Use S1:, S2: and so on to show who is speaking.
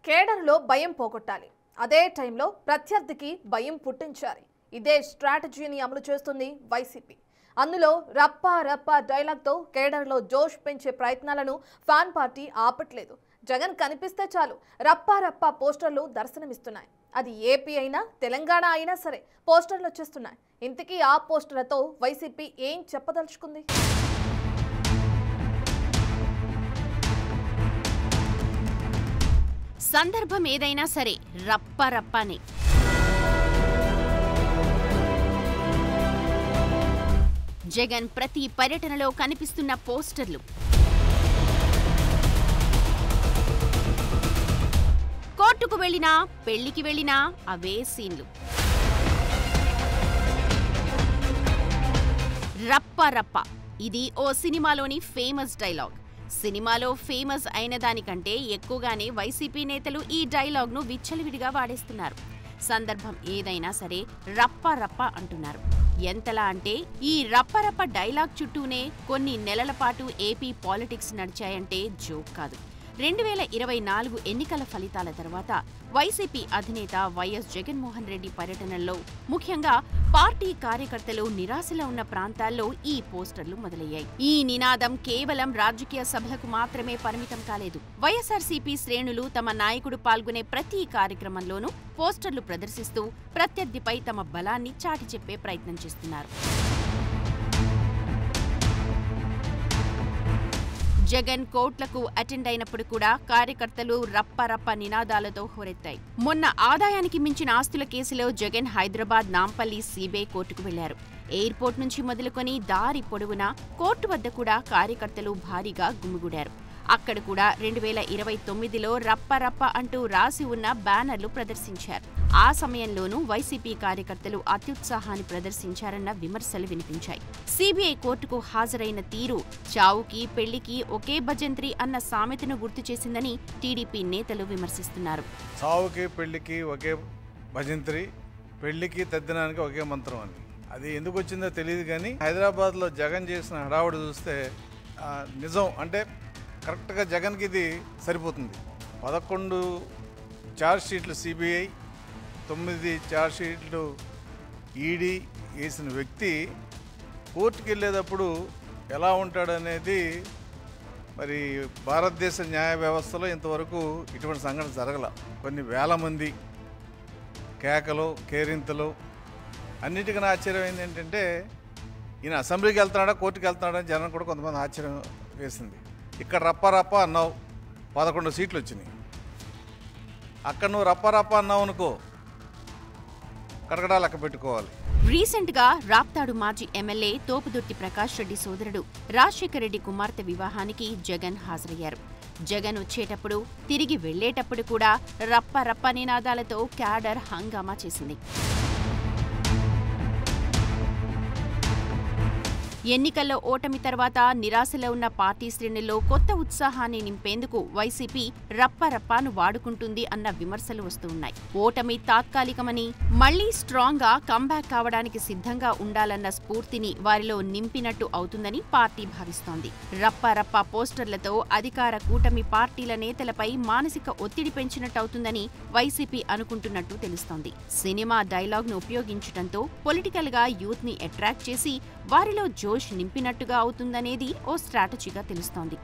S1: కేడర్లో భయం పోగొట్టాలి. అదే టైంలో ప్రత్యర్థికి భయం పుట్టించాలి. ఇదే స్ట్రాటజీని అమలు చేస్తుంది వైసీపీ. అందులో రప్పా రప్పా డైలాగ్తో కేడర్లో జోష్ పెంచే ప్రయత్నాలను ఫ్యాన్ పార్టీ ఆపట్లేదు. జగన్ కనిపిస్తే చాలు రప్పా రప్పా పోస్టర్లు దర్శనమిస్తున్నాయి. అది ఏపీ అయినా తెలంగాణ అయినా సరే పోస్టర్లు వచ్చేస్తున్నాయి. ఇంతకీ ఆ పోస్టర్లతో వైసీపీ ఏం చెప్పదలుచుకుంది?
S2: సందర్భం ఏదైనా సరే రప్పరప్పనే. జగన్ ప్రతి పర్యటనలో కనిపిస్తున్న పోస్టర్లు, కోర్టుకు వెళ్ళినా పెళ్లికి వెళ్ళినా అవే సీన్లు. రప్పరప్ప ఇది ఓ సినిమాలోని ఫేమస్ డైలాగ్. సినిమాలో ఫేమస్ అయిన దానికంటే ఎక్కువగానే వైసీపీ నేతలు ఈ డైలాగ్ను విచ్చలవిడిగా వాడేస్తున్నారు. సందర్భం ఏదైనా సరే రప్పరప్ప అంటున్నారు. ఎంతలా అంటే ఈ రప్పరప్ప డైలాగ్ చుట్టూనే కొన్ని నెలల పాటు ఏపీ పాలిటిక్స్ నడిచాయంటే జోక్ కాదు. 2024 ఎన్నికల ఫలితాల తర్వాత వైసీపీ అధినేత వైఎస్ జగన్మోహన్ రెడ్డి పర్యటనల్లో ముఖ్యంగా పార్టీ కార్యకర్తలు నిరాశలో ఉన్న ప్రాంతాల్లో ఈ పోస్టర్లు మొదలయ్యాయి. ఈ నినాదం కేవలం రాజకీయ సభలకు మాత్రమే పరిమితం కాలేదు. వైఎస్ఆర్సీపీ శ్రేణులు తమ నాయకుడు పాల్గొనే ప్రతి కార్యక్రమంలోనూ పోస్టర్లు ప్రదర్శిస్తూ ప్రత్యర్థిపై తమ బలాన్ని చాటి చెప్పే ప్రయత్నం చేస్తున్నారు. జగన్ కోర్టులకు అటెండ్ అయినప్పుడు కూడా కార్యకర్తలు రప్పరప్ప నినాదాలతో హోరెత్తాయి. మొన్న ఆదాయానికి మించిన ఆస్తుల కేసులో జగన్ హైదరాబాద్ నాంపల్లి సిబిఐ కోర్టుకు వెళ్లారు. ఎయిర్పోర్ట్ నుంచి మొదలుకొని దారి పొడవునా కోర్టు వద్ద కూడా కార్యకర్తలు భారీగా గుమిగూడారు. అక్కడ కూడా 2029లో రప్పరప్ప అంటూ రాసి ఉన్న బ్యానర్లు ప్రదర్శించారు. ఆ సమయంలోనూ వైసీపీ కార్యకర్తలు అత్యుత్సాహాన్ని ప్రదర్శించారన్న విమర్శలు వినిపించాయి. సిబిఐ కోర్టుకు హాజరైన తీరు చావుకి పెళ్లికి ఒకే భజంత్రి అన్న సామెతను గుర్తు చేసిందని టీడీపీ నేతలు విమర్శిస్తున్నారు.
S3: చావుకి పెళ్లికి ఒకే భజంత్రి, పెళ్లికి తద్దినానికి ఒకే మంత్రం అని. అది ఎందుకు వచ్చిందో తెలియదు కానీ హైదరాబాద్లో జగన్ చేసిన హడావుడి చూస్తే నిజం అంటే కరెక్ట్గా జగన్కి ఇది సరిపోతుంది. 11 ఛార్జ్ షీట్లు సిబిఐ, 9 ఛార్జ్ షీట్లు ఈడీ వేసిన వ్యక్తి కోర్టుకు వెళ్ళేటప్పుడు ఎలా ఉంటాడనేది మరి భారతదేశ న్యాయ వ్యవస్థలో ఇంతవరకు ఇటువంటి సంఘటన జరగల. కొన్ని వేల మంది కేకలు, కేరింతలు. అన్నిటికన్నా ఆశ్చర్యం ఏంటంటే ఈయన అసెంబ్లీకి వెళ్తున్నాడా కోర్టుకు వెళ్తున్నాడా జనం కూడా కొంతమంది ఆశ్చర్యం వేసింది. ఇక్కడ రప్పరప్ప అన్నావు, 11 సీట్లు వచ్చినాయి. అక్కడ నువ్వు రప్పరప్ప అన్నావు అనుకో, కడగడా లెక్క పెట్టుకోవాలి.
S2: రీసెంట్ గా రాప్తాడు మాజీ ఎమ్మెల్యే తోపుదుర్తి ప్రకాష్ రెడ్డి సోదరుడు రాజశేఖర్ రెడ్డి కుమార్తె వివాహానికి జగన్ హాజరయ్యారు. జగన్ వచ్చేటప్పుడు తిరిగి వెళ్లేటప్పుడు కూడా రప్పరప్ప నినాదాలతో క్యాడర్ హంగామా చేసింది. ఎన్నికల్లో ఓటమి తర్వాత నిరాశలో ఉన్న పార్టీ శ్రేణుల్లో కొత్త ఉత్సాహాన్ని నింపేందుకు వైసీపీ రప్పరప్పాను వాడుకుంటుంది అన్న విమర్శలు వస్తున్నాయి. ఓటమి తాత్కాలికమని మళ్లీ స్ట్రాంగ్ గా కంబ్యాక్ కావడానికి సిద్ధంగా ఉండాలన్న స్ఫూర్తిని వారిలో నింపినట్టు అవుతుందని పార్టీ భావిస్తోంది. రప్పరప్ప పోస్టర్లతో అధికార కూటమి పార్టీల నేతలపై మానసిక ఒత్తిడి పెంచినట్టవుతుందని వైసీపీ అనుకుంటున్నట్టు తెలుస్తోంది. సినిమా డైలాగ్ను ఉపయోగించడంతో పొలిటికల్ గా యూత్ ని అట్రాక్ట్ చేసి వారిలో జోష్ నింపినట్టుగా అవుతుందనేది ఓ స్ట్రాటజీగా తెలుస్తోంది.